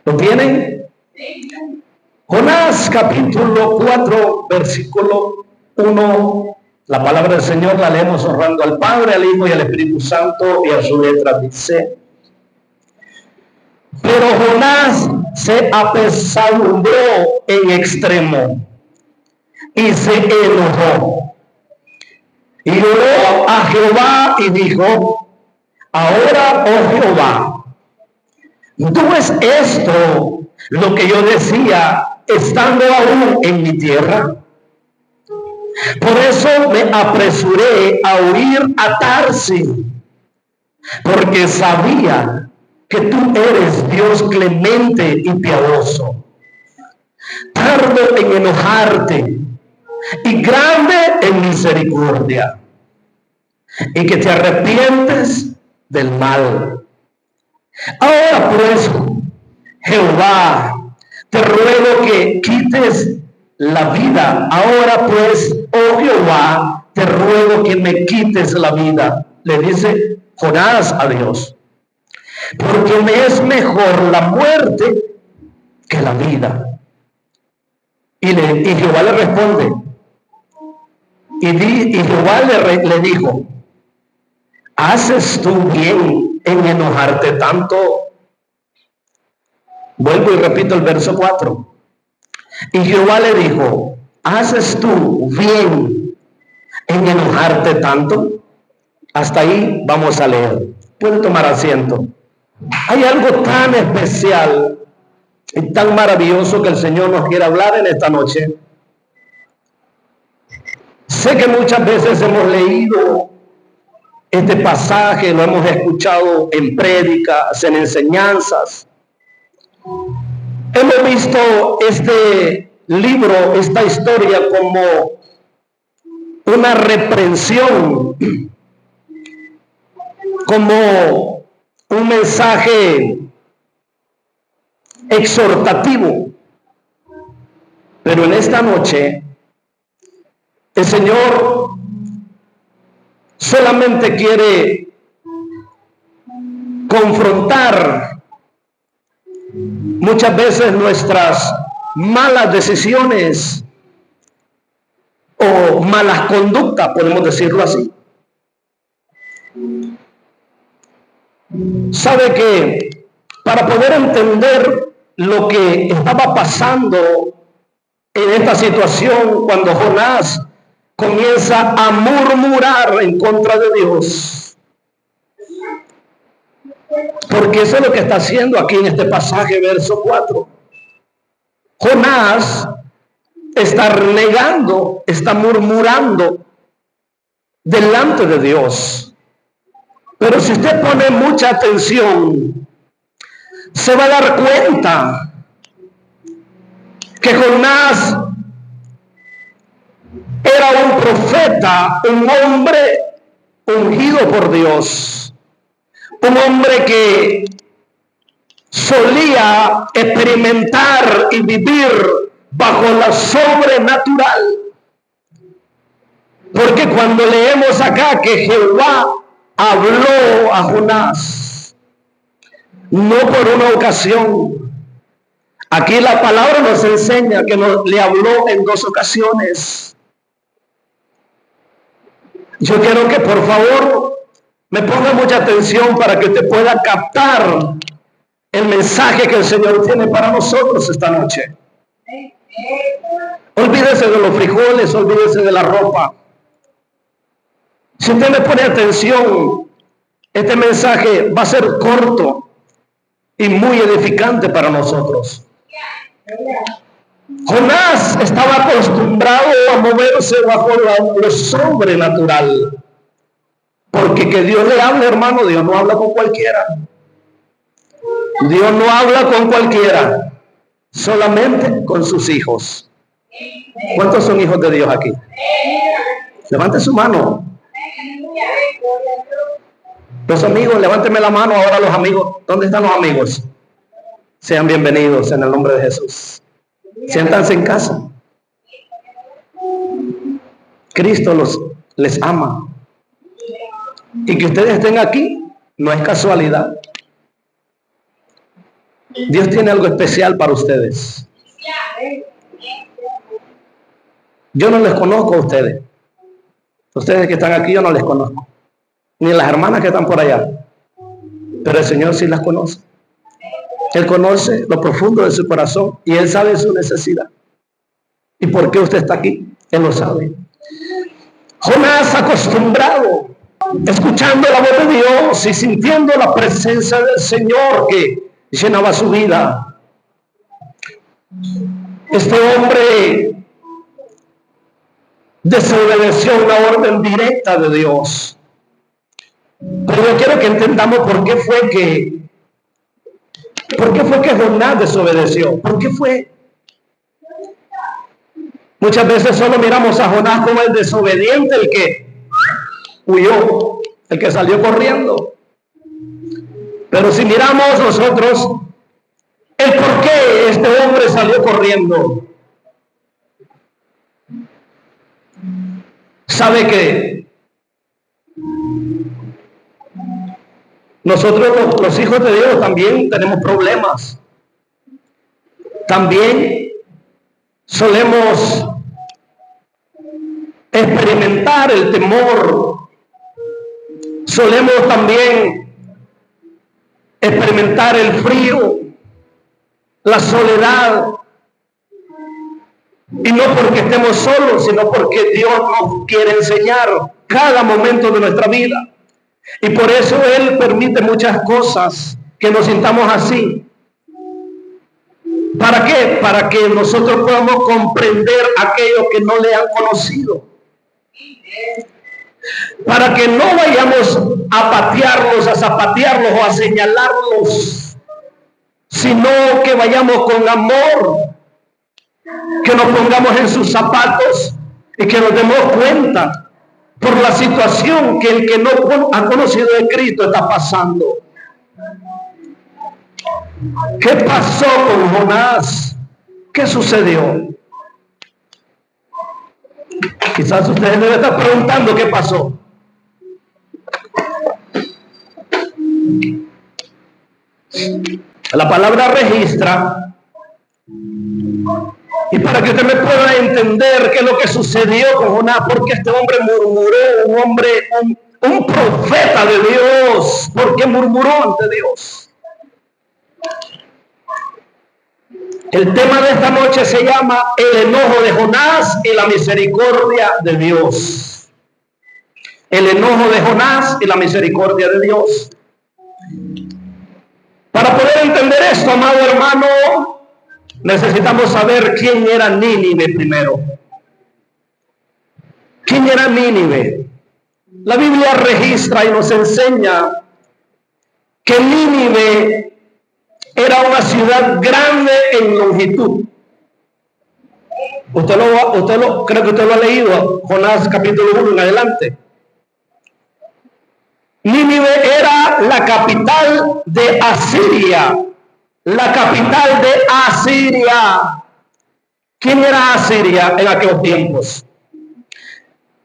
¿Lo tienen? Jonás capítulo 4, versículo 1. La palabra del Señor la leemos honrando al Padre, al Hijo y al Espíritu Santo, y a su letra dice: pero Jonás se apesadumbró en extremo y se enojó y oró a Jehová y dijo: ahora, oh Jehová, ¿no es esto lo que yo decía estando aún en mi tierra? Por eso me apresuré a huir a Tarsis, porque sabía que tú eres Dios clemente y piadoso, tardo en enojarte y grande en misericordia, y que te arrepientes del mal. Ahora pues, Jehová, te ruego que quites la vida. Ahora pues, oh Jehová, te ruego que me quites la vida. Le dice Jonás a Dios, porque me es mejor la muerte que la vida. Y Jehová le responde, y Jehová le dijo: ¿haces tú bien en enojarte tanto? Vuelvo y repito el verso 4. Y Jehová le dijo: ¿haces tú bien en enojarte tanto? Hasta ahí vamos a leer. Puede tomar asiento. Hay algo tan especial y tan maravilloso que el Señor nos quiere hablar en esta noche. Sé que muchas veces hemos leído este pasaje, lo hemos escuchado en prédicas, en enseñanzas. Hemos visto este libro, esta historia, como una reprensión, como un mensaje exhortativo. Pero en esta noche el Señor solamente quiere confrontar muchas veces nuestras malas decisiones o malas conductas, podemos decirlo así. Sabe que para poder entender lo que estaba pasando en esta situación, cuando Jonás comienza a murmurar en contra de Dios, porque eso es lo que está haciendo aquí en este pasaje, verso 4. Jonás está renegando, está murmurando delante de Dios. Pero si usted pone mucha atención, se va a dar cuenta que Jonás era un profeta, un hombre ungido por Dios, un hombre que solía experimentar y vivir bajo lo sobrenatural. Porque cuando leemos acá que Jehová habló a Jonás, no por una ocasión. Aquí la palabra nos enseña que le habló en 2 ocasiones. Yo quiero que por favor me ponga mucha atención para que te pueda captar el mensaje que el Señor tiene para nosotros esta noche. Olvídese de los frijoles, olvídese de la ropa. Si usted me pone atención, este mensaje va a ser corto y muy edificante para nosotros. Jonás estaba acostumbrado a moverse bajo lo sobrenatural, porque que Dios le hable, hermano, Dios no habla con cualquiera. Dios no habla con cualquiera, solamente con sus hijos. ¿Cuántos son hijos de Dios aquí? Levante su mano. Los amigos, levánteme la mano ahora los amigos. ¿Dónde están los amigos? Sean bienvenidos en el nombre de Jesús. Siéntanse en casa. Cristo les ama. Y que ustedes estén aquí no es casualidad. Dios tiene algo especial para ustedes. Yo no les conozco a ustedes. Ustedes que están aquí yo no les conozco. Ni las hermanas que están por allá. Pero el Señor sí las conoce. Él conoce lo profundo de su corazón y Él sabe su necesidad. ¿Y por qué usted está aquí? Él lo sabe. Jonás, acostumbrado, escuchando la voz de Dios y sintiendo la presencia del Señor que llenaba su vida. Este hombre desobedeció una orden directa de Dios. Pero yo quiero que entendamos por qué fue que Jonás desobedeció. ¿Por qué fue? Muchas veces solo miramos a Jonás como el desobediente, el que huyó, el que salió corriendo. Pero si miramos nosotros el por qué este hombre salió corriendo, sabe que nosotros los hijos de Dios también tenemos problemas. También solemos experimentar el temor. Solemos también experimentar el frío, la soledad. Y no porque estemos solos, sino porque Dios nos quiere enseñar cada momento de nuestra vida. Y por eso Él permite muchas cosas que nos sintamos así. ¿Para qué? Para que nosotros podamos comprender a aquellos que no le han conocido. Para que no vayamos a patearlos, a zapatearlos o a señalarlos, sino que vayamos con amor, que nos pongamos en sus zapatos y que nos demos cuenta por la situación que el que no ha conocido a Cristo está pasando. ¿Qué pasó con Jonás? ¿Qué sucedió? Quizás ustedes deben estar preguntando qué pasó. La palabra registra, y para que usted me pueda entender qué es lo que sucedió con Jonás, porque este hombre murmuró, un profeta de Dios, porque murmuró ante Dios. El tema de esta noche se llama el enojo de Jonás y la misericordia de Dios. El enojo de Jonás y la misericordia de Dios. Para poder entender esto, amado hermano, necesitamos saber quién era Nínive primero. ¿Quién era Nínive? La Biblia registra y nos enseña que Nínive era una ciudad grande en longitud. Creo que usted lo ha leído, Jonás capítulo 1 en adelante. Nínive era la capital de Asiria. La capital de Asiria. ¿Quién era Asiria en aquellos tiempos?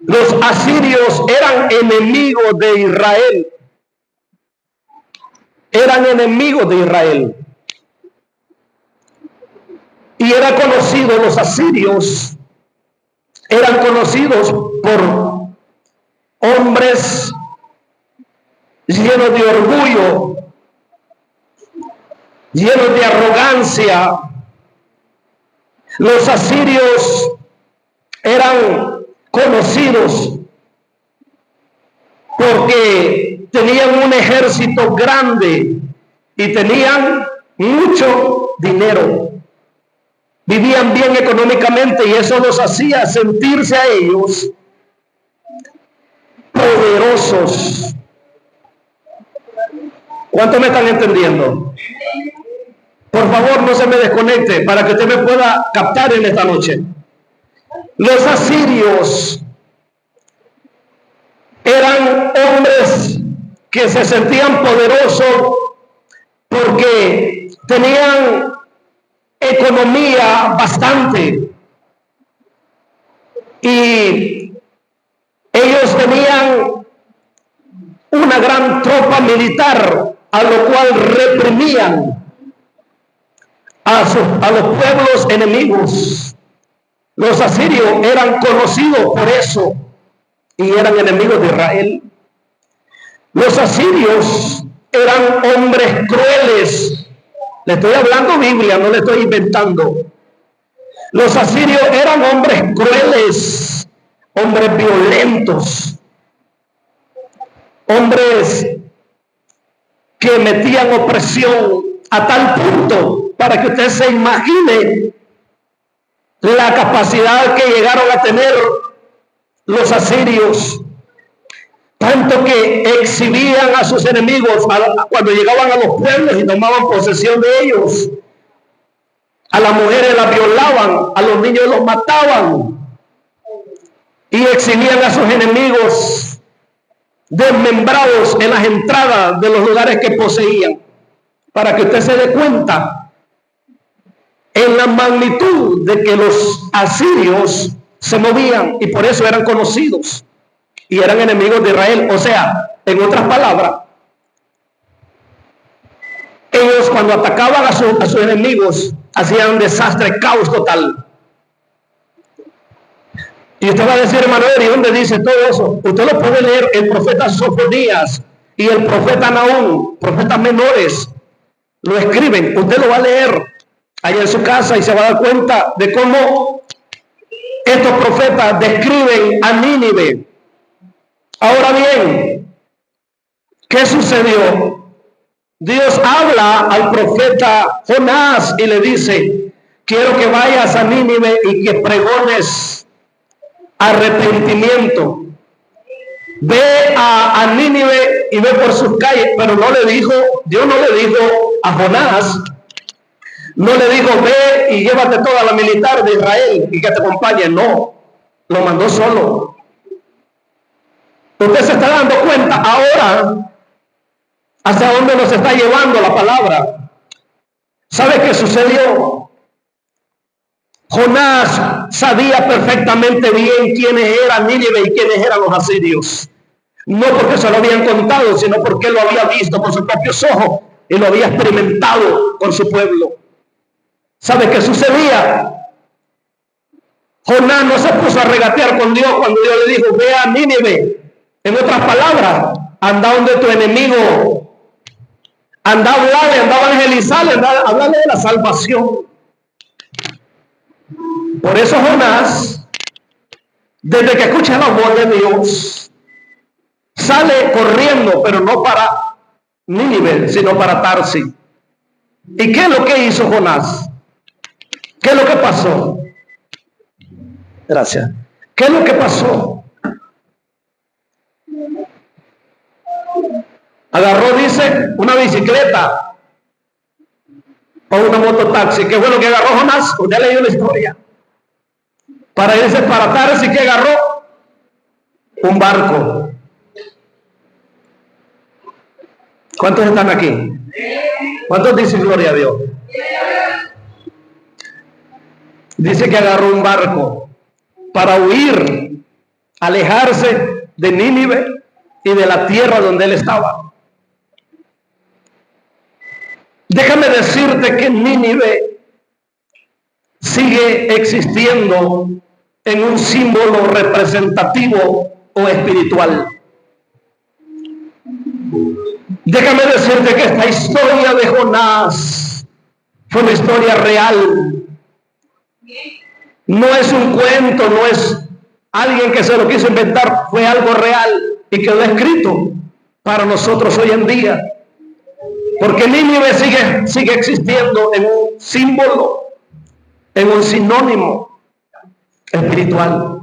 Los asirios eran enemigos de Israel. Eran enemigos de Israel. Y era conocido, los asirios eran conocidos por hombres llenos de orgullo, llenos de arrogancia. Los asirios eran conocidos porque tenían un ejército grande y tenían mucho dinero. Vivían bien económicamente y eso los hacía sentirse a ellos poderosos. ¿Cuántos me están entendiendo? Por favor, no se me desconecte para que usted me pueda captar en esta noche. Los asirios eran hombres que se sentían poderosos porque tenían economía bastante y ellos tenían una gran tropa militar a lo cual reprimían a los pueblos enemigos. Los asirios eran conocidos por eso y eran enemigos de Israel. Los asirios eran hombres crueles. Le estoy hablando Biblia, no le estoy inventando. Los asirios eran hombres crueles, hombres violentos, hombres que metían opresión a tal punto, para que usted se imagine la capacidad que llegaron a tener los asirios, tanto que exhibían a sus enemigos cuando llegaban a los pueblos y tomaban posesión de ellos. A las mujeres las violaban, a los niños los mataban y exhibían a sus enemigos desmembrados en las entradas de los lugares que poseían, para que usted se dé cuenta en la magnitud de que los asirios se movían, y por eso eran conocidos y eran enemigos de Israel. O sea, en otras palabras, ellos cuando atacaban a sus enemigos hacían un desastre, caos total. Y usted va a decir, hermano, ¿y dónde dice todo eso? Usted lo puede leer, el profeta Sofonías y el profeta Nahum, profetas menores, lo escriben. Usted lo va a leer allá en su casa y se va a dar cuenta de cómo estos profetas describen a Nínive. Ahora bien, ¿qué sucedió? Dios habla al profeta Jonás y le dice: quiero que vayas a Nínive y que pregones arrepentimiento. Ve a Nínive y ve por sus calles. Pero no le dijo, Dios no le dijo a Jonás, no le dijo ve y llévate toda la militar de Israel y que te acompañe. No, lo mandó solo. Usted se está dando cuenta ahora hacia dónde nos está llevando la palabra. ¿Sabe qué sucedió? Jonás sabía perfectamente bien quiénes eran Nínive y quiénes eran los asirios. No porque se lo habían contado, sino porque lo había visto con sus propios ojos y lo había experimentado con su pueblo. ¿Sabe qué sucedía? Jonás no se puso a regatear con Dios cuando Dios le dijo ve a Nínive. En otras palabras, anda donde tu enemigo, anda a hablarle, anda a evangelizarle, anda a hablarle de la salvación. Por eso Jonás, desde que escucha la voz de Dios, sale corriendo, pero no para Nínive, sino para Tarsis. ¿Y qué es lo que hizo Jonás? ¿Qué es lo que pasó? Gracias. ¿Qué es lo que pasó? Agarró, dice, una bicicleta o una mototaxi. ¿Qué fue lo que agarró Jonás? Usted ha leído la historia. Para irse para Tarsis, ¿qué agarró? Un barco. ¿Cuántos están aquí? ¿Cuántos dicen gloria a Dios? Dice que agarró un barco para huir, alejarse de Nínive y de la tierra donde él estaba. Déjame decirte que Nínive sigue existiendo en un símbolo representativo o espiritual. Déjame decirte que esta historia de Jonás fue una historia real. No es un cuento, no es alguien que se lo quiso inventar, fue algo real y quedó escrito para nosotros hoy en día. Porque Nínive sigue existiendo en un símbolo, en un sinónimo espiritual.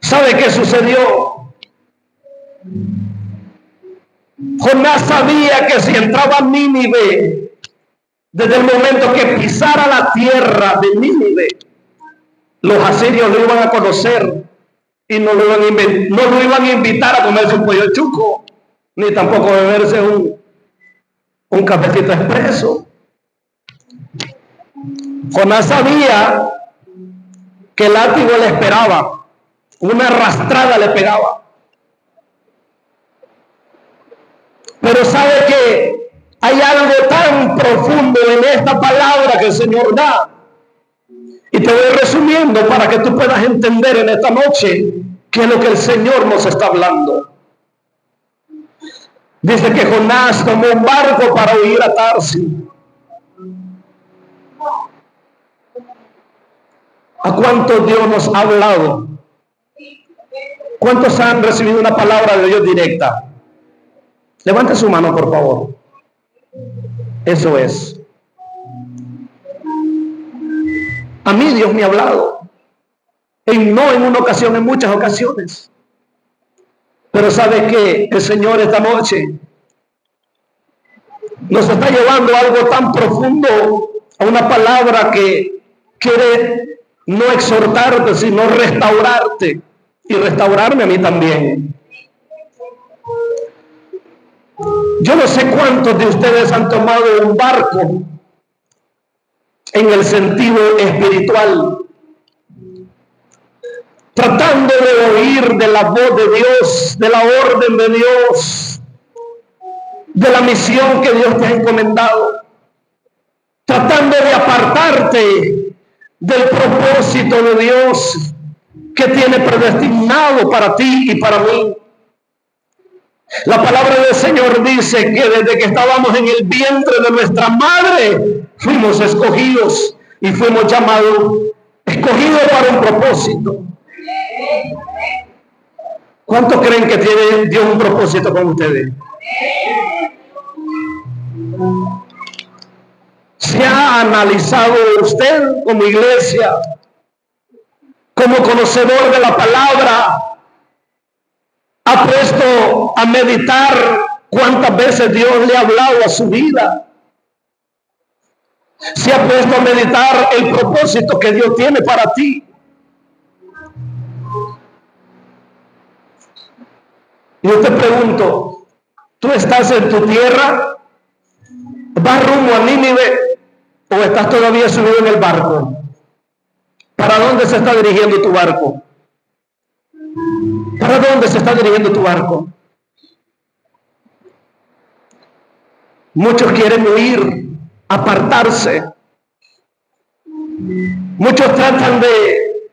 ¿Sabe qué sucedió? Jonás sabía que si entraba a Nínive, desde el momento que pisara la tierra de Nínive, los asirios lo iban a conocer y no lo iban a invitar a comerse un pollo chuco, ni tampoco a beberse un cafecito expreso. Jonás sabía que el látigo le esperaba, una arrastrada le pegaba. Pero sabe que Hay algo tan profundo en esta palabra que el Señor da. Y te voy resumiendo para que tú puedas entender en esta noche qué es lo que el Señor nos está hablando. Dice que Jonás tomó un barco para huir a Tarsis. ¿A cuántos Dios nos ha hablado? ¿Cuántos han recibido una palabra de Dios directa? Levante su mano, por favor. Eso es. A mí Dios me ha hablado. No en una ocasión, en muchas ocasiones. Pero ¿sabe qué? El Señor esta noche nos está llevando a algo tan profundo, a una palabra que quiere no exhortarte, sino restaurarte y restaurarme a mí también. Yo no sé cuántos de ustedes han tomado un barco en el sentido espiritual, tratando de oír de la voz de Dios, de la orden de Dios, de la misión que Dios te ha encomendado, tratando de apartarte del propósito de Dios que tiene predestinado para ti y para mí. La palabra del Señor dice que desde que estábamos en el vientre de nuestra madre, fuimos escogidos y fuimos llamados, escogidos para un propósito. ¿Cuántos creen que tiene Dios un propósito con ustedes? ¿Se ha analizado usted como iglesia, como conocedor de la palabra? ¿Ha puesto a meditar cuántas veces Dios le ha hablado a su vida? ¿Se ha puesto a meditar el propósito que Dios tiene para ti? Yo te pregunto, ¿tú estás en tu tierra? ¿Vas rumbo a Nínive o estás todavía subido en el barco? ¿Para dónde se está dirigiendo tu barco? ¿Para dónde se está dirigiendo tu barco? Muchos quieren huir, apartarse. Muchos tratan de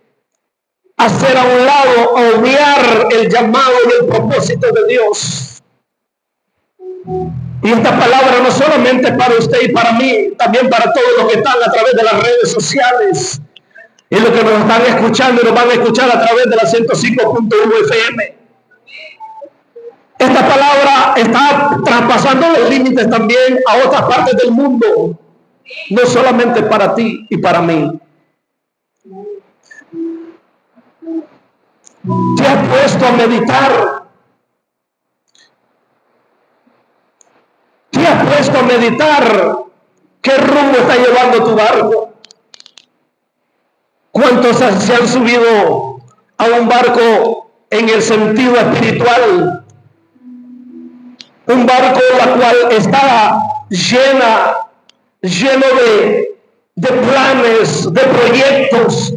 hacer a un lado, obviar el llamado y el propósito de Dios. Y esta palabra no solamente es para usted y para mí, también para todos los que están a través de las redes sociales y los que nos están escuchando y nos van a escuchar a través de la 105.1 FM. Esta palabra está traspasando los límites también a otras partes del mundo, no solamente para ti y para mí. ¿Te has puesto a meditar? ¿Te has puesto a meditar qué rumbo está llevando tu barco? ¿Cuántos se han subido a un barco en el sentido espiritual? Un barco la cual está lleno de planes, de proyectos,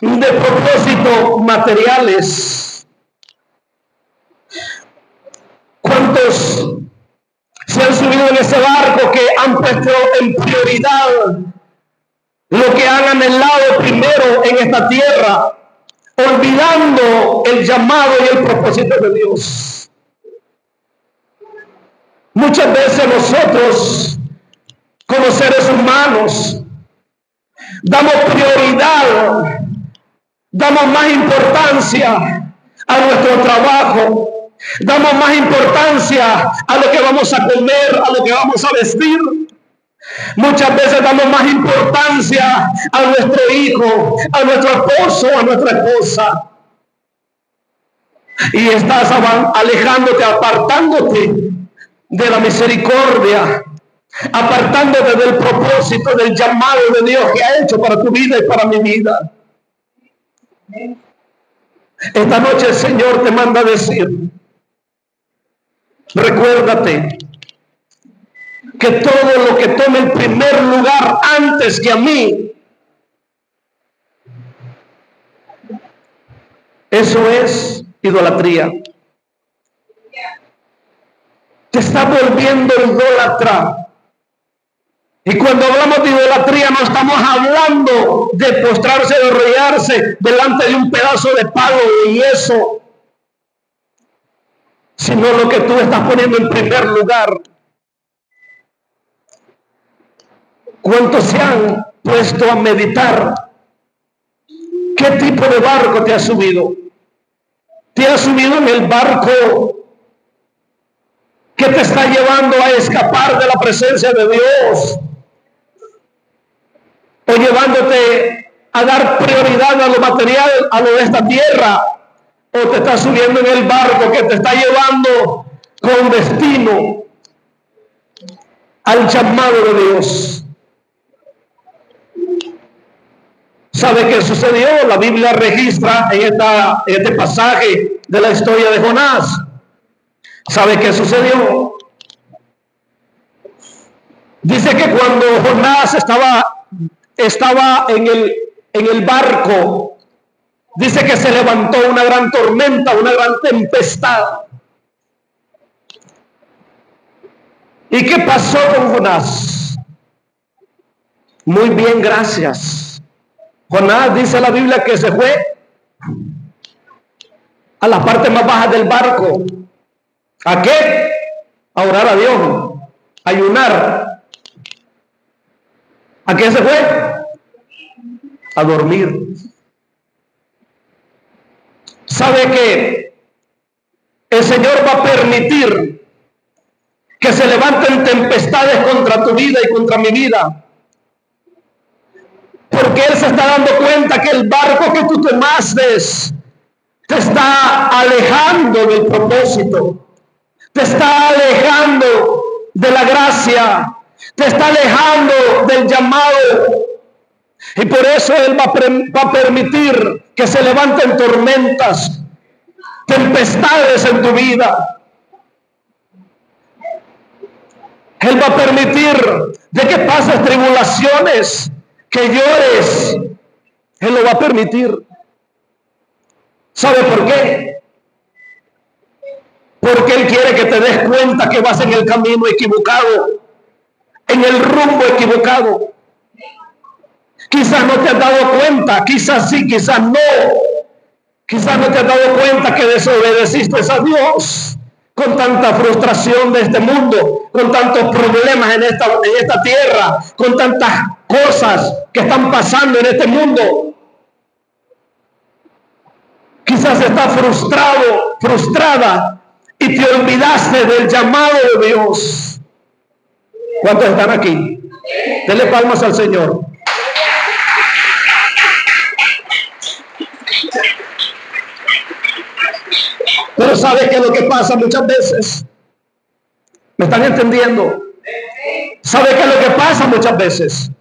de propósitos materiales. ¿Cuántos se han subido en ese barco que han puesto en prioridad lo que han anhelado primero en esta tierra, olvidando el llamado y el propósito de Dios? Muchas veces nosotros, como seres humanos, damos prioridad, damos más importancia a nuestro trabajo, damos más importancia a lo que vamos a comer, a lo que vamos a vestir. Muchas veces damos más importancia a nuestro hijo, a nuestro esposo, a nuestra esposa. Y estás alejándote, apartándote de la misericordia, apartándote del propósito, del llamado de Dios que ha hecho para tu vida y para mi vida. Esta noche el Señor te manda a decir, recuérdate que todo lo que tome el primer lugar antes que a mí, eso es idolatría. Te está volviendo idólatra. Y cuando hablamos de idolatría no estamos hablando de postrarse, de arrodillarse delante de un pedazo de palo de yeso, sino lo que tú estás poniendo en primer lugar. ¿Cuántos se han puesto a meditar qué tipo de barco te has subido? ¿Te has subido en el barco que te está llevando a escapar de la presencia de Dios? ¿O llevándote a dar prioridad a lo material, a lo de esta tierra? ¿O te estás subiendo en el barco que te está llevando con destino al llamado de Dios? ¿Sabe qué sucedió? La Biblia registra en este pasaje de la historia de Jonás. ¿Sabe qué sucedió? Dice que cuando Jonás estaba en el barco, dice que se levantó una gran tormenta, una gran tempestad. ¿Y qué pasó con Jonás? Muy bien, gracias. Jonás, dice la Biblia, que se fue a la parte más baja del barco. ¿A qué? A orar a Dios, a ayunar. ¿A qué se fue? A dormir. ¿Sabe que el Señor va a permitir que se levanten tempestades contra tu vida y contra mi vida? Porque Él se está dando cuenta que el barco que tú tomaste te está alejando del propósito, te está alejando de la gracia, te está alejando del llamado. Y por eso Él va a permitir que se levanten tormentas, tempestades en tu vida. Él va a permitir de que pases tribulaciones, que llores. Él lo va a permitir. ¿Sabe por qué? Porque Él quiere que te des cuenta que vas en el camino equivocado, en el rumbo equivocado. Quizás no te has dado cuenta, quizás sí, quizás no. Quizás no te has dado cuenta que desobedeciste a Dios con tanta frustración de este mundo, con tantos problemas en esta tierra, con tantas cosas que están pasando en este mundo. Quizás estás frustrado, frustrada, y te olvidaste del llamado de Dios. ¿Cuántos están aquí? Denle palmas al Señor. Pero ¿sabe qué es lo que pasa muchas veces? ¿Me están entendiendo? ¿Sabe qué es lo que pasa muchas veces?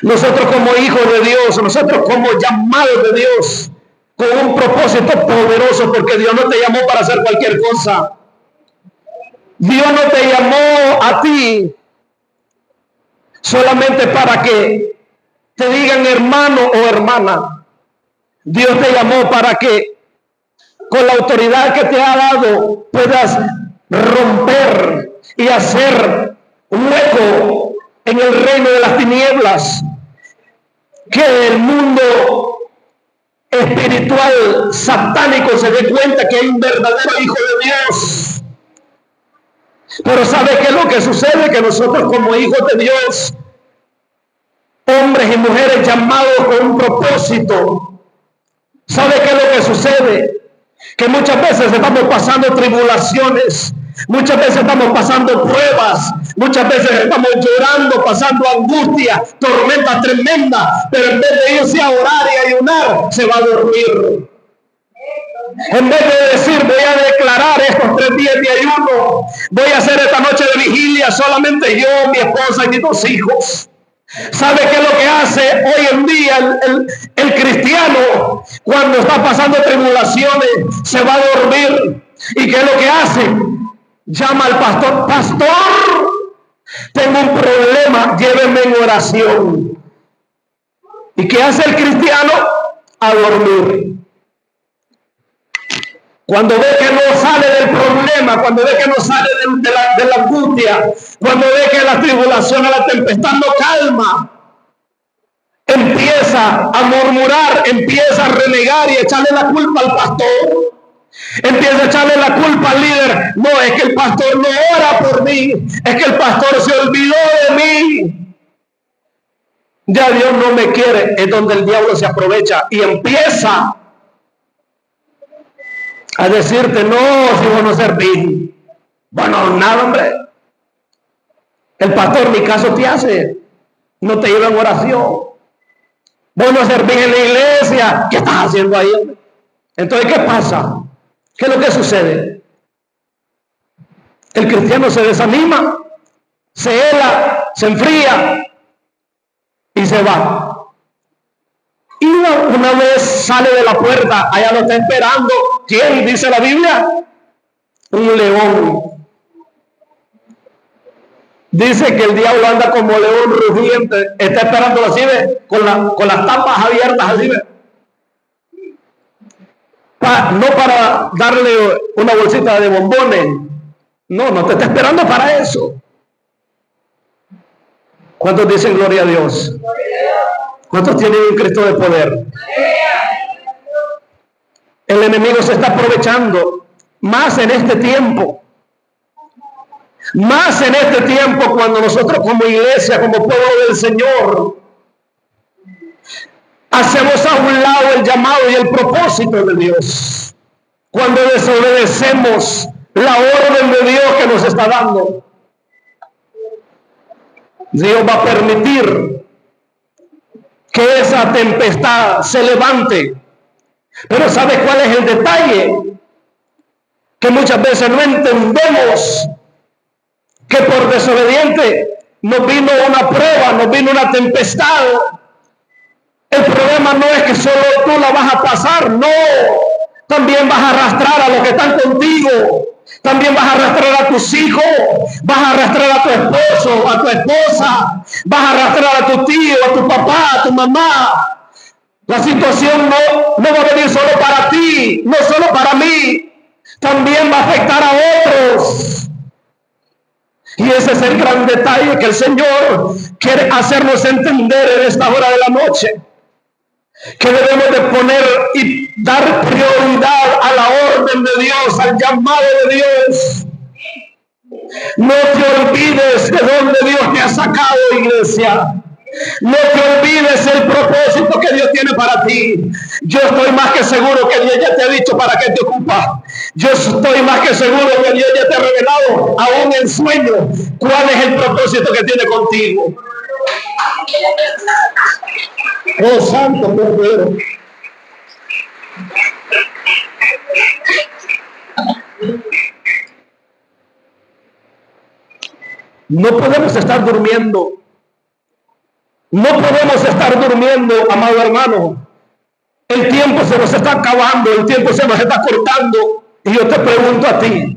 Nosotros como hijos de Dios, nosotros como llamados de Dios, con un propósito poderoso, porque Dios no te llamó para hacer cualquier cosa. Dios no te llamó a ti solamente para que te digan hermano o hermana. Dios te llamó para que con la autoridad que te ha dado puedas romper y hacer hueco en el reino de las tinieblas, que el mundo espiritual satánico se dé cuenta que hay un verdadero hijo de Dios. Pero ¿sabe qué es lo que sucede? Que nosotros como hijos de Dios, hombres y mujeres llamados con un propósito, ¿sabe qué es lo que sucede? Que muchas veces estamos pasando tribulaciones, muchas veces estamos pasando pruebas, muchas veces estamos llorando, pasando angustia, tormentas tremendas, pero en vez de irse a orar y ayunar, se va a dormir. En vez de decir, voy a declarar estos 3 días de ayuno, voy a hacer esta noche de vigilia solamente yo, mi esposa y mis 2 hijos. ¿Sabe qué es lo que hace hoy en día el cristiano cuando está pasando tribulaciones? Se va a dormir. ¿Y qué es lo que hace? Llama al pastor: pastor, tengo un problema, llévenme en oración. ¿Y qué hace el cristiano? A dormir. cuando ve que no sale del problema, cuando ve que no sale de la angustia, cuando ve que la tribulación o la tempestad no calma, empieza a murmurar, empieza a renegar y echarle la culpa al pastor. Empieza a echarle la culpa al líder. No, es que el pastor no ora por mí, es que el pastor se olvidó de mí. Ya Dios no me quiere. Es donde el diablo se aprovecha y empieza a decirte: no, si vos no servís. Bueno, nada, hombre. El pastor ni caso te hace, no te lleva en oración. Vos no servís en la iglesia. ¿Qué estás haciendo ahí, hombre? Entonces, ¿qué pasa? ¿Qué es lo que sucede? El cristiano se desanima, se hela, se enfría y se va. Y una vez sale de la puerta, allá lo está esperando. ¿Quién? Dice la Biblia. Un león. Dice que el diablo anda como león rugiente. Está esperando así, ¿ve? Con las tapas abiertas así, ¿ve? No para darle una bolsita de bombones. No te está esperando para eso. ¿Cuántos dicen gloria a Dios? ¿Cuántos tienen un Cristo de poder? El enemigo se está aprovechando más en este tiempo. Más en este tiempo, cuando nosotros como iglesia, como pueblo del Señor, hacemos a un lado el llamado y el propósito de Dios. Cuando desobedecemos la orden de Dios que nos está dando, Dios va a permitir que esa tempestad se levante. Pero ¿sabe cuál es el detalle? Que muchas veces no entendemos que por desobediente nos vino una prueba, nos vino una tempestad. El problema no es que solo tú la vas a pasar, no. También vas a arrastrar a los que están contigo. También vas a arrastrar a tus hijos, vas a arrastrar a tu esposo, a tu esposa, vas a arrastrar a tu tío, a tu papá, a tu mamá. La situación no va a venir solo para ti, no solo para mí, también va a afectar a otros. Y ese es el gran detalle que el Señor quiere hacernos entender en esta hora de la noche. Que debemos de poner y dar prioridad a la orden de Dios, al llamado de Dios. No te olvides de dónde Dios te ha sacado, iglesia. No te olvides el propósito que Dios tiene para ti. Yo estoy más que seguro que Dios ya te ha dicho para qué te ocupa. Yo estoy más que seguro que Dios ya te ha revelado, aún en sueño, cuál es el propósito que tiene contigo. Oh, santo Cordero. No podemos estar durmiendo. No podemos estar durmiendo, amado hermano. El tiempo se nos está acabando, el tiempo se nos está cortando. Y yo te pregunto a ti,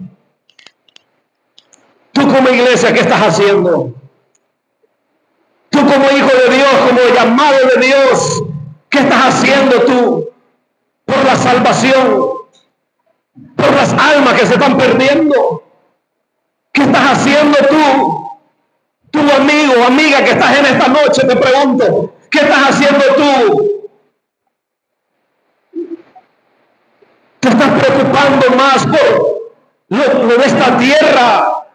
tú como iglesia, ¿qué estás haciendo? Tú como hijo de Dios, como llamado de Dios, ¿qué estás haciendo tú por la salvación? Por las almas que se están perdiendo. ¿Qué estás haciendo tú? Tu amigo, amiga que estás en esta noche, te pregunto, ¿qué estás haciendo tú? ¿Te estás preocupando más por lo de esta tierra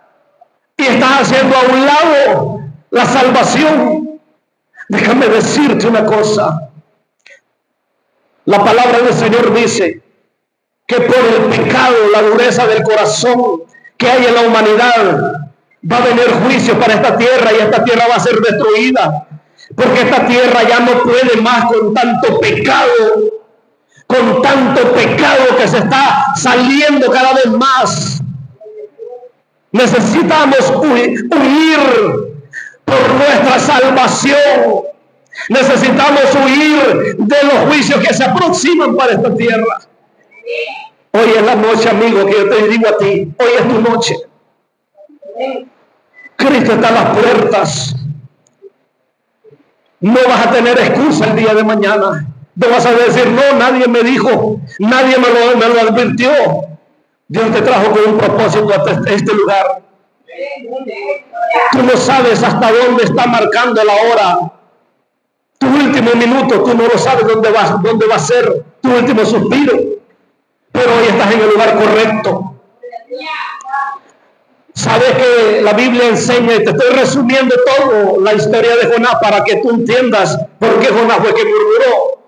y estás haciendo a un lado la salvación? Déjame decirte una cosa. La palabra del Señor dice que por el pecado, la dureza del corazón que hay en la humanidad, va a venir juicio para esta tierra y esta tierra va a ser destruida. Porque esta tierra ya no puede más con tanto pecado que se está saliendo cada vez más. Necesitamos huir por nuestra salvación. Necesitamos huir de los juicios que se aproximan para esta tierra. Hoy es la noche, amigo, que yo te digo a ti, hoy es tu noche. Cristo está a las puertas. No vas a tener excusa el día de mañana. No vas a decir, no, nadie me dijo, nadie me lo advirtió. Dios te trajo con un propósito a este lugar. Tú no sabes hasta dónde está marcando la hora. Tu último minuto, tú no lo sabes dónde va a ser tu último suspiro. Pero hoy estás en el lugar correcto. Sabes que la Biblia enseña, y te estoy resumiendo todo la historia de Jonás para que tú entiendas por qué Jonás fue que murmuró.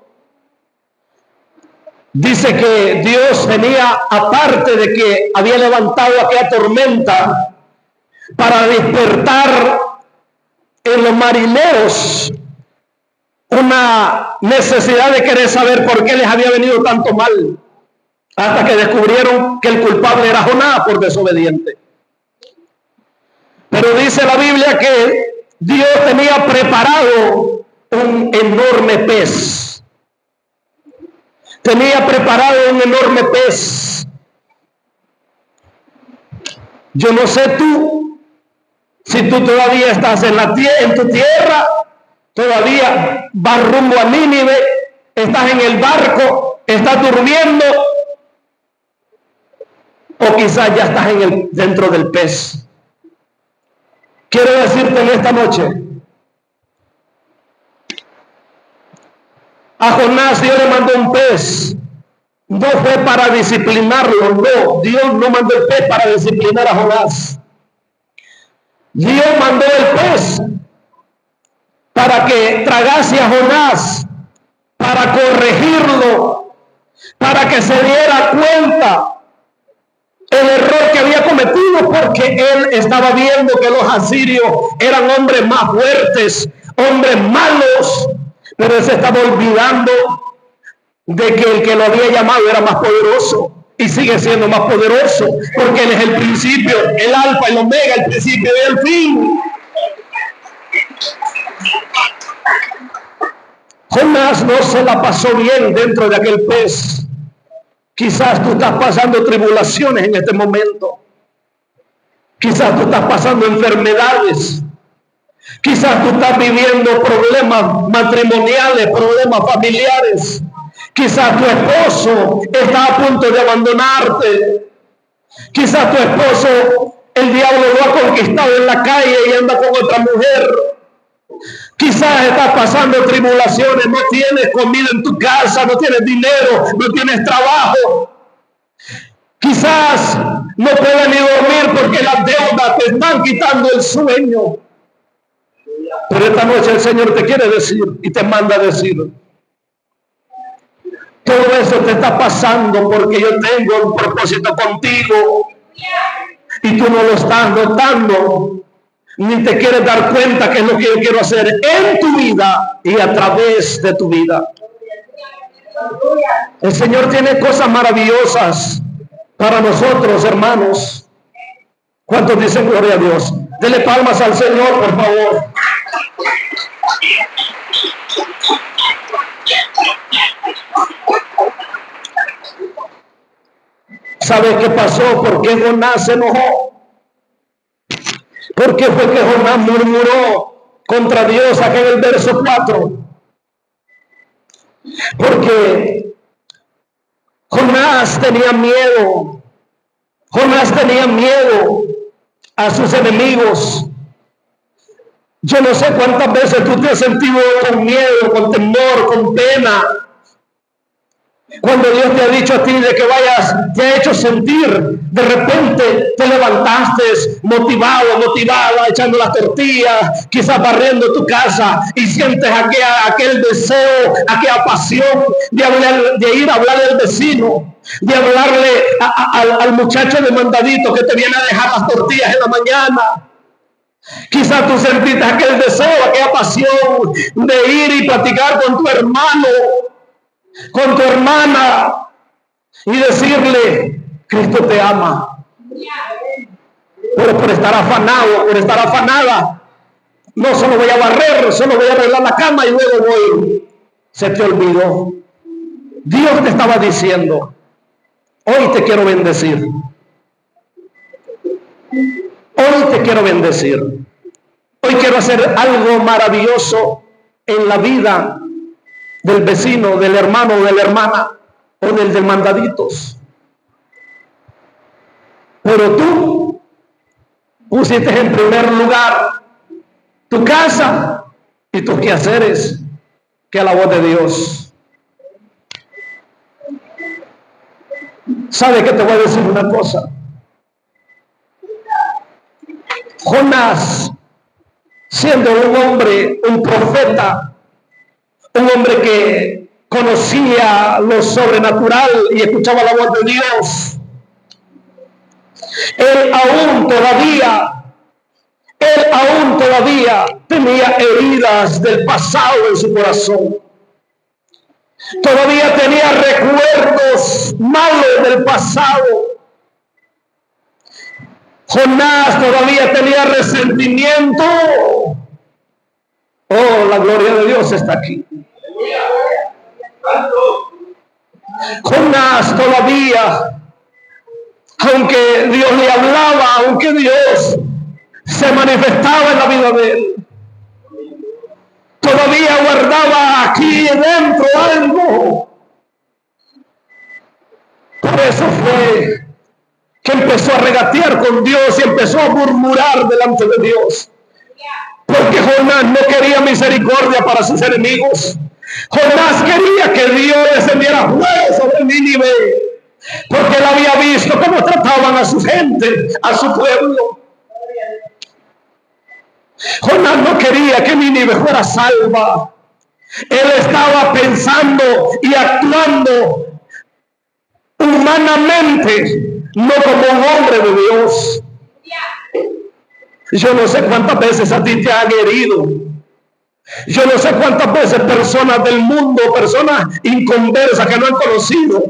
Dice que Dios tenía, aparte de que había levantado aquella tormenta para despertar en los marineros una necesidad de querer saber por qué les había venido tanto mal, hasta que descubrieron que el culpable era Jonás por desobediente. Pero dice la Biblia que Dios tenía preparado un enorme pez. Tenía preparado un enorme pez. Yo no sé tú, si tú todavía estás en tu tierra, todavía vas rumbo a Nínive, estás en el barco, estás durmiendo, o quizás ya estás dentro del pez. Quiero decirte en esta noche, a Jonás Dios le mandó un pez. No fue para disciplinarlo, no. Dios no mandó el pez para disciplinar a Jonás. Dios mandó el pez para que tragase a Jonás, para corregirlo, para que se diera cuenta el error que había cometido, porque él estaba viendo que los asirios eran hombres más fuertes, hombres malos, pero él se estaba olvidando de que el que lo había llamado era más poderoso y sigue siendo más poderoso, porque él es el principio, el alfa, el omega, el principio y el fin. Jonás no se la pasó bien dentro de aquel pez. Quizás tú estás pasando tribulaciones en este momento. Quizás tú estás pasando enfermedades. Quizás tú estás viviendo problemas matrimoniales, problemas familiares. Quizás tu esposo está a punto de abandonarte. Quizás tu esposo, el diablo lo ha conquistado en la calle y anda con otra mujer. Quizás estás pasando tribulaciones, no tienes comida en tu casa, no tienes dinero, no tienes trabajo. Quizás no puedes ni dormir porque las deudas te están quitando el sueño. Pero esta noche el Señor te quiere decir y te manda a decir: todo eso te está pasando porque yo tengo un propósito contigo y tú no lo estás notando, ni te quieres dar cuenta que es lo que yo quiero hacer en tu vida y a través de tu vida. El Señor tiene cosas maravillosas para nosotros, hermanos. ¿Cuántos dicen gloria a Dios? Dele palmas al Señor, por favor. ¿Sabe qué pasó? ¿Por qué Jonás se enojó? ¿Por qué fue que Jonás murmuró contra Dios aquí en el verso 4? Porque Jonás tenía miedo. Jonás tenía miedo a sus enemigos. Yo no sé cuántas veces tú te has sentido con miedo, con temor, con pena. Cuando Dios te ha dicho a ti de que vayas, te ha hecho sentir, de repente te levantaste motivado, motivada, echando las tortillas, quizás barriendo tu casa y sientes aquel deseo, aquella pasión de ir a hablarle al vecino, de hablarle al muchacho de mandadito que te viene a dejar las tortillas en la mañana. Quizás tú sentiste aquel deseo, aquella pasión de ir y platicar con tu hermano, con tu hermana y decirle: Cristo te ama. Pero por estar afanado, por estar afanada, no solo voy a barrer, solo voy a arreglar la cama y luego voy. Se te olvidó. Dios te estaba diciendo: hoy te quiero bendecir. Hoy te quiero bendecir. Hoy quiero hacer algo maravilloso en la vida del vecino, del hermano o de la hermana, o del mandaditos. Pero tú pusiste en primer lugar tu casa y tus quehaceres que a la voz de Dios. ¿Sabe qué te voy a decir una cosa? Jonás, siendo un hombre, un profeta, un hombre que conocía lo sobrenatural y escuchaba la voz de Dios, él aún todavía tenía heridas del pasado en su corazón. Todavía tenía recuerdos malos del pasado. Jonás todavía tenía resentimiento. Oh, la gloria de Dios está aquí. Jonás todavía, aunque Dios le hablaba, aunque Dios se manifestaba en la vida de él, todavía guardaba aquí dentro algo. Por eso fue que empezó a regatear con Dios y empezó a murmurar delante de Dios. Porque Jonás no quería misericordia para sus enemigos. Jonás quería que Dios descendiera fuego sobre Nínive, porque él había visto cómo trataban a su gente, a su pueblo. Jonás no quería que Nínive fuera salva. Él estaba pensando y actuando humanamente, no como un hombre de Dios. Yo no sé cuántas veces a ti te han herido. Yo no sé cuántas veces personas del mundo, personas inconversas que no han conocido,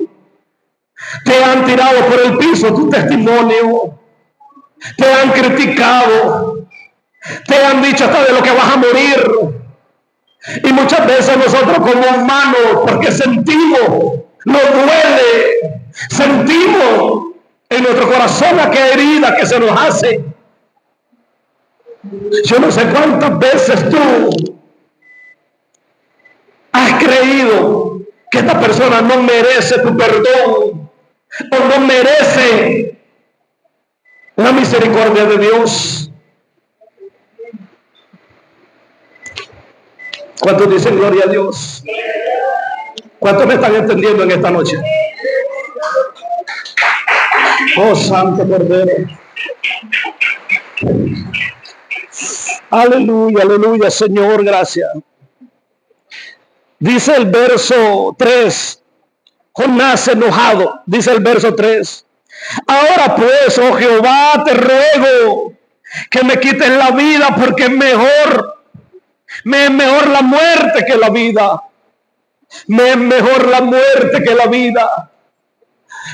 te han tirado por el piso tu testimonio, te han criticado, te han dicho hasta de lo que vas a morir. Y muchas veces nosotros como humanos, porque sentimos, nos duele, sentimos en nuestro corazón aquella herida que se nos hace. Yo no sé cuántas veces tú has creído que esta persona no merece tu perdón o no merece la misericordia de Dios. ¿Cuántos dicen gloria a Dios? ¿Cuántos me están entendiendo en esta noche? Oh, Santo Cordero. Aleluya, aleluya, Señor, gracias. Dice el verso 3, Jonás enojado, dice el verso 3. Ahora pues, oh Jehová, te ruego que me quites la vida, porque es mejor la muerte que la vida. Me es mejor la muerte que la vida.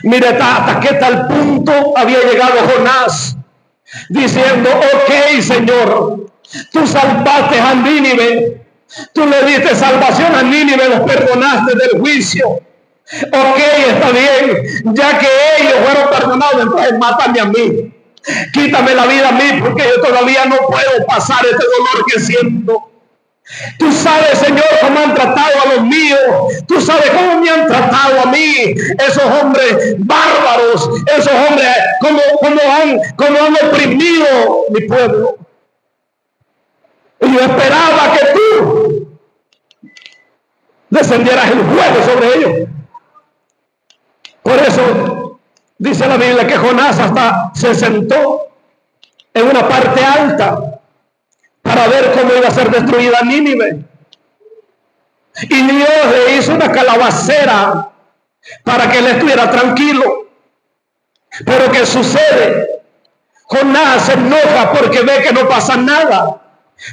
Mire, hasta qué tal punto había llegado Jonás, diciendo, ok, Señor, tú salvaste a Nínive, tú le diste salvación a Nínive, los perdonaste del juicio. Ok, está bien, ya que ellos fueron perdonados, entonces mátame a mí, quítame la vida a mí, porque yo todavía no puedo pasar este dolor que siento. Tú sabes, Señor, cómo han tratado a los míos. Tú sabes cómo me han tratado a mí. Esos hombres bárbaros, esos hombres cómo han oprimido mi pueblo. Y yo esperaba que tú descendieras el fuego sobre ellos. Por eso dice la Biblia que Jonás hasta se sentó en una parte alta para ver cómo iba a ser destruida Nínive. Y Dios le hizo una calabacera para que él estuviera tranquilo. Pero ¿qué sucede? Jonás se enoja porque ve que no pasa nada.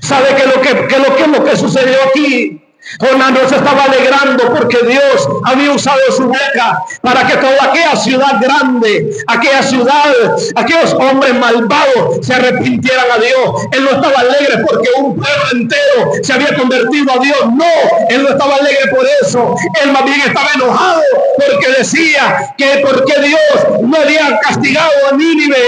¿Sabe qué es lo que sucedió aquí? Jonás no se estaba alegrando porque Dios había usado su boca para que toda aquella ciudad grande, aquella ciudad, aquellos hombres malvados se arrepintieran a Dios. Él no estaba alegre porque un pueblo entero se había convertido a Dios. No, él no estaba alegre por eso. Él más bien estaba enojado porque decía que porque Dios no había castigado a Nínive.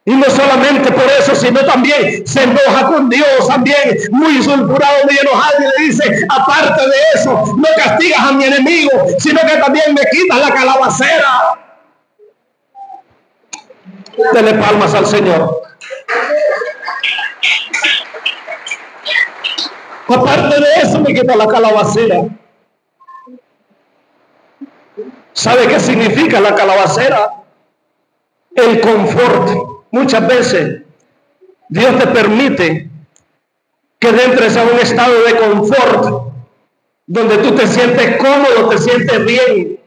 Y no solamente por eso, sino también se enoja con Dios, también muy sulfurado, muy enojado, y le dice, aparte de eso, no castigas a mi enemigo, sino que también me quitas la calabacera. Dele palmas al Señor. Aparte de eso, me quita la calabacera. ¿Sabe qué significa la calabacera? El confort. Muchas veces Dios te permite que entres a un estado de confort donde tú te sientes cómodo, te sientes bien,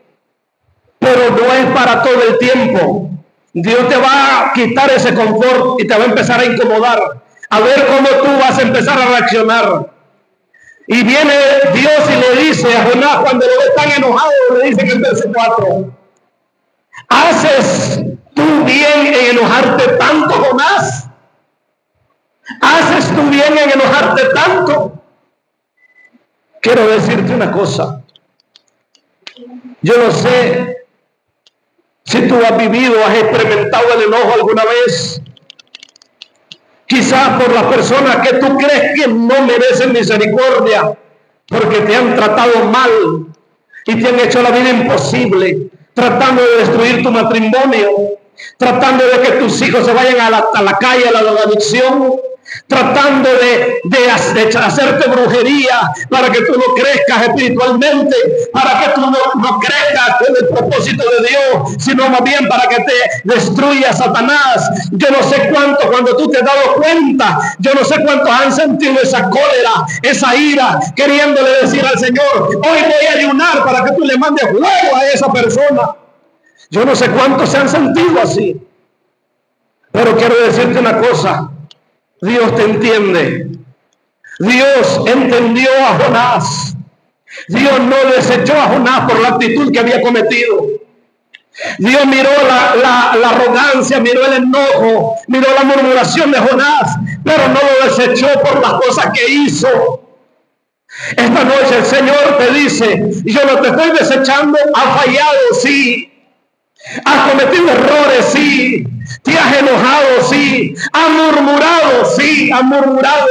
pero no es para todo el tiempo. Dios te va a quitar ese confort y te va a empezar a incomodar, a ver cómo tú vas a empezar a reaccionar. Y viene Dios y le dice a Jonás, cuando lo ve tan enojado, le dice en el verso 4, ¿haces tú bien en enojarte tanto, Jonás? ¿Haces tú bien en enojarte tanto? Quiero decirte una cosa. Yo no sé si tú has vivido, has experimentado el enojo alguna vez. Quizás por las personas que tú crees que no merecen misericordia, porque te han tratado mal y te han hecho la vida imposible, tratando de destruir tu matrimonio, tratando de que tus hijos se vayan a la calle, a la drogadicción, tratando de hacerte brujería para que tú no crezcas espiritualmente, para que tú no crezcas con el propósito de Dios, sino más bien para que te destruya Satanás. Yo no sé cuánto, cuando tú te has dado cuenta, yo no sé cuántos han sentido esa cólera, esa ira, queriéndole decir al Señor, hoy voy a ayunar para que tú le mandes fuego a esa persona. Yo no sé cuántos se han sentido así, pero quiero decirte una cosa. Dios te entiende. Dios entendió a Jonás. Dios no desechó a Jonás por la actitud que había cometido. Dios miró la arrogancia, miró el enojo, miró la murmuración de Jonás, pero no lo desechó por las cosas que hizo. Esta noche el Señor te dice, yo no te estoy desechando, has fallado, sí. Has cometido errores, sí. Te has enojado, sí. Has murmurado, sí. Has murmurado.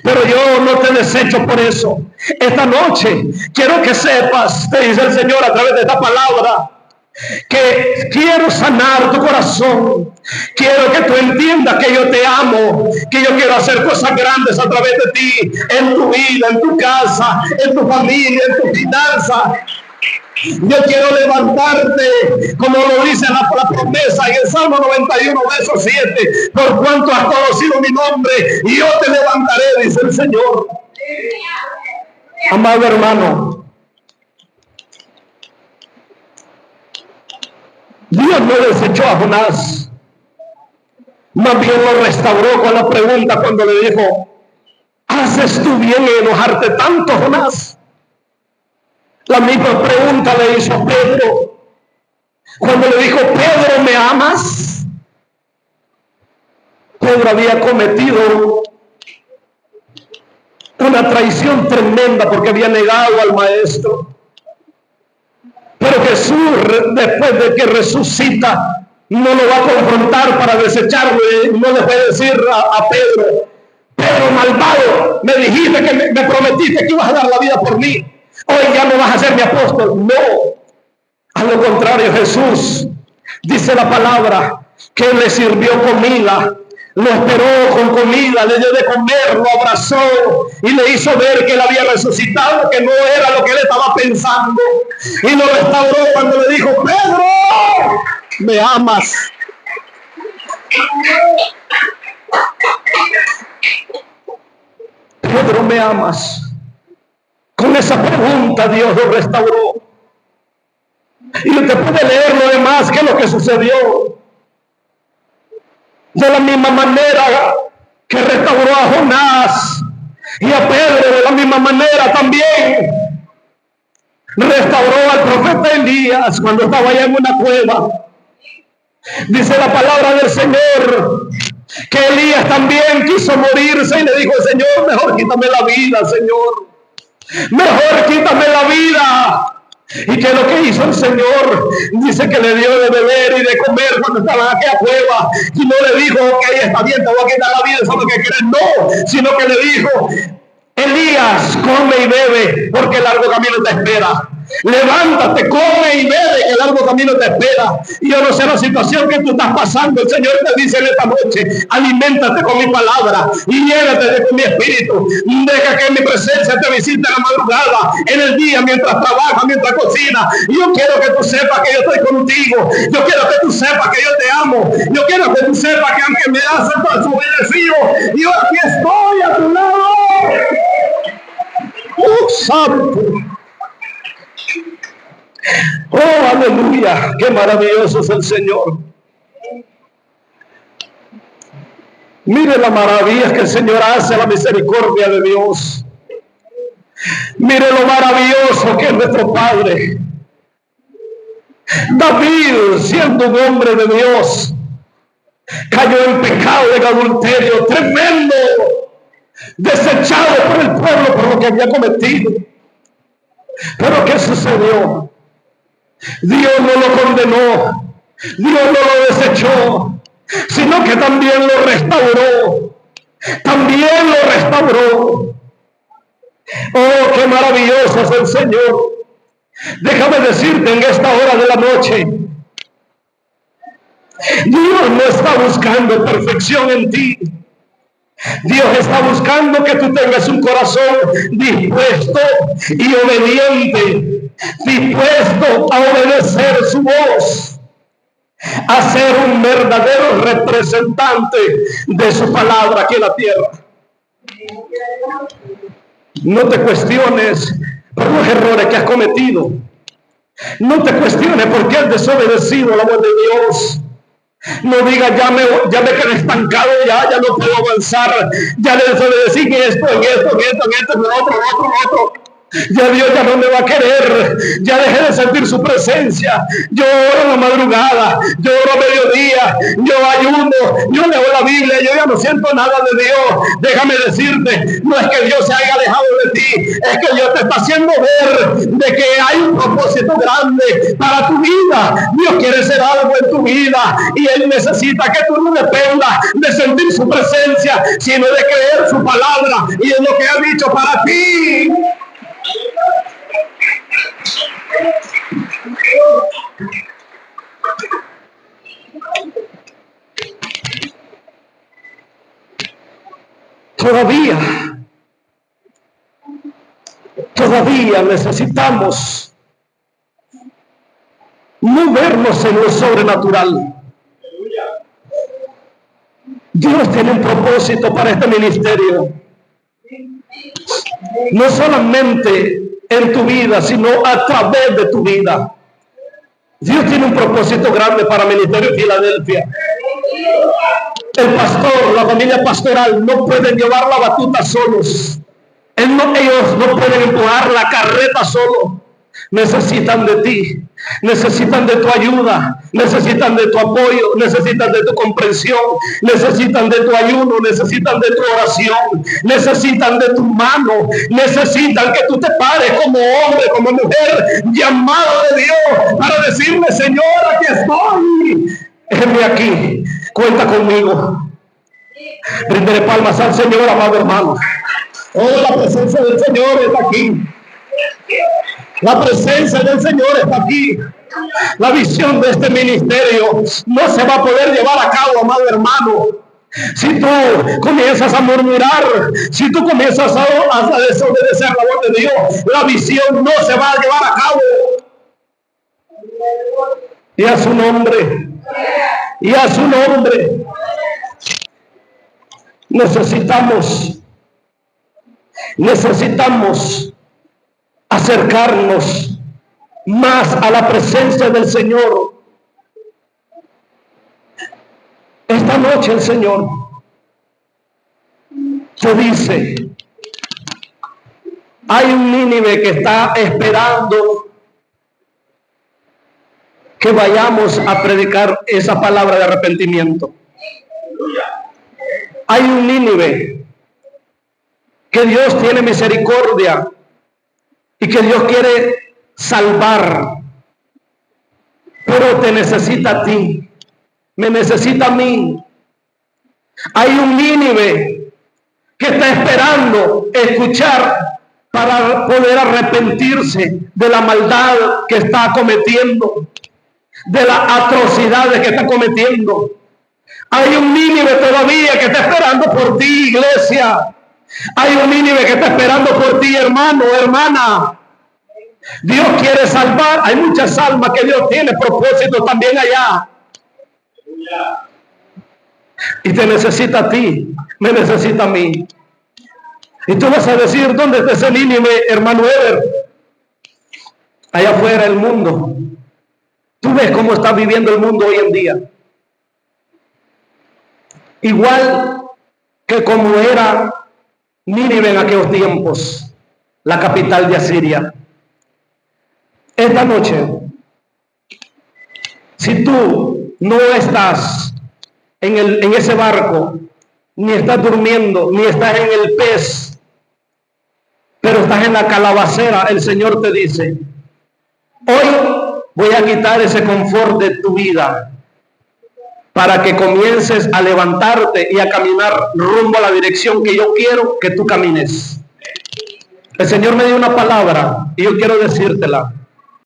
Pero yo no te desecho por eso. Esta noche quiero que sepas, te dice el Señor a través de esta palabra, que quiero sanar tu corazón. Quiero que tú entiendas que yo te amo, que yo quiero hacer cosas grandes a través de ti, en tu vida, en tu casa, en tu familia, en tu finanza. Yo quiero levantarte, como lo dice la promesa en el Salmo 91, verso 7. Por cuanto has conocido mi nombre, yo te levantaré, dice el Señor. Amado hermano, Dios no desechó a Jonás, más bien lo restauró con la pregunta cuando le dijo, ¿haces tú bien en enojarte tanto, Jonás? La misma pregunta le hizo a Pedro cuando le dijo, Pedro, ¿me amas? Pedro había cometido una traición tremenda porque había negado al maestro. Pero Jesús, después de que resucita, no lo va a confrontar para desecharlo. No le puede decir a Pedro, Pedro malvado, me dijiste que me prometiste que ibas a dar la vida por mí. Hoy ya no vas a ser mi apóstol. No, a lo contrario, Jesús dice la palabra que le sirvió comida, lo esperó con comida, le dio de comer, lo abrazó y le hizo ver que él había resucitado, que no era lo que él estaba pensando, y lo restauró cuando le dijo, Pedro, ¿me amas? Pedro, ¿me amas? Con esa pregunta Dios lo restauró. Y usted puede leer lo demás, que es lo que sucedió. De la misma manera que restauró a Jonás y a Pedro, de la misma manera también restauró al profeta Elías cuando estaba allá en una cueva. Dice la palabra del Señor que Elías también quiso morirse y le dijo, Señor, mejor quítame la vida, Señor. Mejor quítame la vida. ¿Y qué es lo que hizo el Señor? Dice que le dio de beber y de comer cuando estaba en aquella cueva. Y no le dijo, ok, está bien, te voy a quitar la vida, eso es lo que quieres. No, sino que le dijo, Elías, come y bebe, porque el largo camino te espera. Levántate, come y bebe, que el largo camino te espera. Y yo no sé la situación que tú estás pasando. El Señor te dice en esta noche, aliméntate con mi palabra y llénate con mi espíritu. Deja que mi presencia te visite en la madrugada, en el día, mientras trabajas, mientras cocinas. Y yo quiero que tú sepas que yo estoy contigo. Yo quiero que tú sepas que yo te amo. Yo quiero que tú sepas que aunque me has desobedecido, yo aquí estoy a tu lado. ¡Oh, santo! ¡Oh, aleluya! ¡Qué maravilloso es el Señor! Mire las maravillas que el Señor hace, la misericordia de Dios. Mire lo maravilloso que es nuestro Padre. David, siendo un hombre de Dios, cayó en pecado, en adulterio tremendo, desechado por el pueblo por lo que había cometido. Pero ¿qué sucedió? Dios no lo condenó, Dios no lo desechó, sino que también lo restauró. También lo restauró. Oh, qué maravilloso es el Señor. Déjame decirte en esta hora de la noche, Dios no está buscando perfección en ti. Dios está buscando que tú tengas un corazón dispuesto y obediente, dispuesto a obedecer su voz, a ser un verdadero representante de su palabra aquí en la tierra. No te cuestiones por los errores que has cometido. No te cuestiones por qué has desobedecido la voz de Dios. No digas, ya me quedé estancado, ya no puedo avanzar, ya le desobedecí en esto, en otro. Ya Dios ya no me va a querer, ya dejé de sentir su presencia. Yo oro en la madrugada, yo oro a mediodía, yo ayuno, yo leo la Biblia, yo ya no siento nada de Dios. Déjame decirte, no es que Dios se haya alejado de ti, es que Dios te está haciendo ver de que hay un propósito grande para tu vida. Dios quiere hacer algo en tu vida y Él necesita que tú no dependas de sentir su presencia, sino de creer su palabra y en lo que ha dicho para ti. Todavía necesitamos movernos en lo sobrenatural. Dios tiene un propósito para este ministerio. No solamente en tu vida, sino a través de tu vida. Dios tiene un propósito grande para el Ministerio de Filadelfia. El pastor, la familia pastoral no pueden llevar la batuta solos. Ellos no pueden empujar la carreta solos. Necesitan de ti, necesitan de tu ayuda, necesitan de tu apoyo, necesitan de tu comprensión, necesitan de tu ayuno, necesitan de tu oración, necesitan de tu mano, necesitan que tú te pares como hombre, como mujer, llamado de Dios, para decirle, Señor, aquí estoy, heme aquí, cuenta conmigo. Brindaré palmas al Señor, amado hermano. Oh, la presencia del Señor está aquí. La presencia del Señor está aquí. La visión de este ministerio no se va a poder llevar a cabo, amado hermano, si tú comienzas a murmurar, si tú comienzas a desobedecer la voz de Dios. La visión no se va a llevar a cabo. Y a su nombre, y a su nombre, necesitamos acercarnos más a la presencia del Señor. Esta noche el Señor te dice, hay un Nínive que está esperando que vayamos a predicar esa palabra de arrepentimiento. Hay un Nínive que Dios tiene misericordia y que Dios quiere salvar, pero te necesita a ti, me necesita a mí. Hay un Nínive que está esperando escuchar para poder arrepentirse de la maldad que está cometiendo, de las atrocidades que está cometiendo. Hay un Nínive todavía que está esperando por ti, iglesia. Hay un Nínive que está esperando por ti, hermano, hermana. Dios quiere salvar. Hay muchas almas que Dios tiene propósito también allá. Y te necesita a ti, me necesita a mí. Y tú vas a decir, ¿dónde está ese Nínive, hermano Eber? Allá afuera el mundo. Tú ves cómo está viviendo el mundo hoy en día. Igual que como era Nínive en aquellos tiempos, la capital de Asiria. Esta noche, si tú no estás en ese barco, ni estás durmiendo, ni estás en el pez, pero estás en la calabacera, el Señor te dice, hoy voy a quitar ese confort de tu vida para que comiences a levantarte y a caminar rumbo a la dirección que yo quiero que tú camines. El Señor me dio una palabra y yo quiero decírtela.